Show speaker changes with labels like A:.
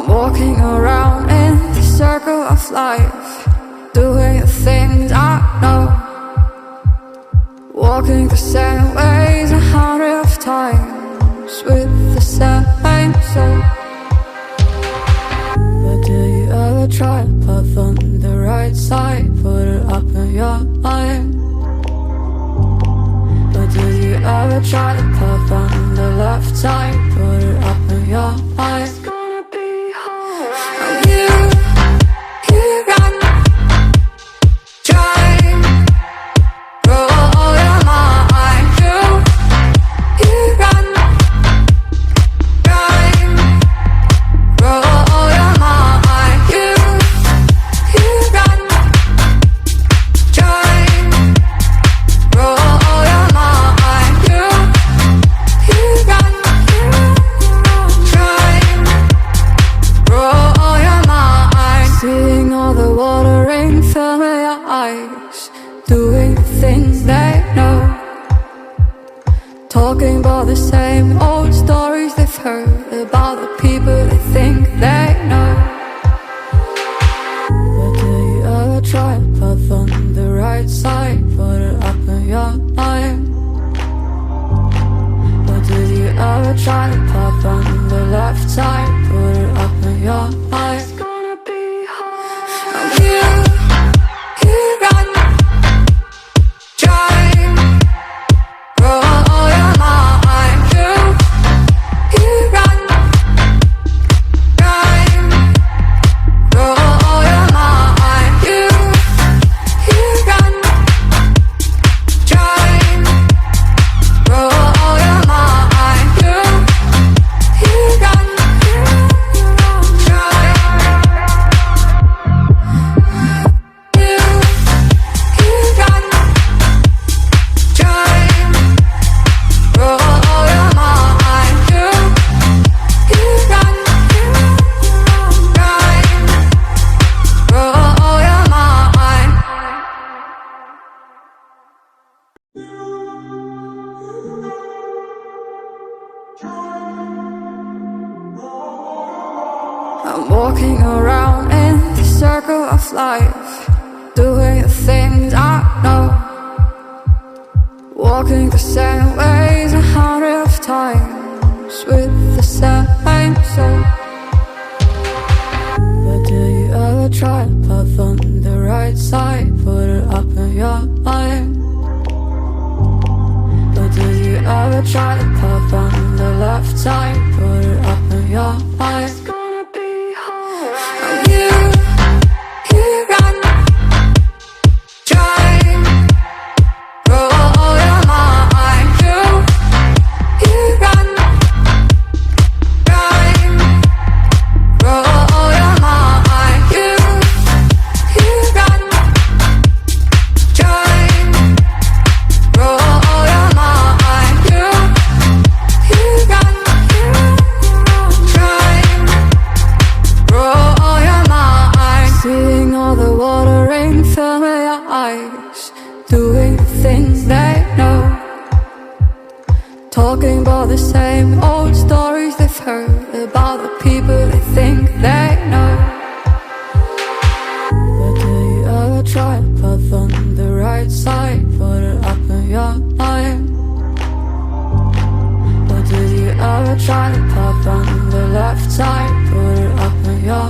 A: I'm walking around in the circle of life, doing the things I know, walking the same ways 100 times with the same soul. But do you ever try to path on the right side, put it up in your mind? But do you ever try to path on the left side, put it up in your mind? It's gonna be alright. You run, try, roll your mind. You run, try, roll your mind. You run, try, roll your mind. You run, try, roll your mind. Seeing all the watering familiar eyes, doing the things they know, talking about the same old stories they've heard about the people they think they know. But do you ever try to path on the right side, put it up in your mind? But do you ever try to path on the left side, put it up in your mind? It's gonna be alright. You run, try, roll your mind. You run, try, roll your mind. You run, try, roll your mind. You run, try, roll your mind. You run, try, roll your mind. I'm walking around in the circle of life, doing the things I know, walking the same ways 100 times with the same soul. But do you ever try to path on the right side, put it up in your mind? But do you ever try to path on the left side, put it up in your mind? It's gonna be alright. You run, try, roll your mind. You run, try, roll your mind. You run, try, roll your mind. You run, try, roll your mind. Seeing all the watering familiar eyes, doing the things they know, talking about the same old stories they've heard about the people they think they know. But do you ever try to path on the right side, put it up in your mind? But do you ever try to path on the left side, put it up in your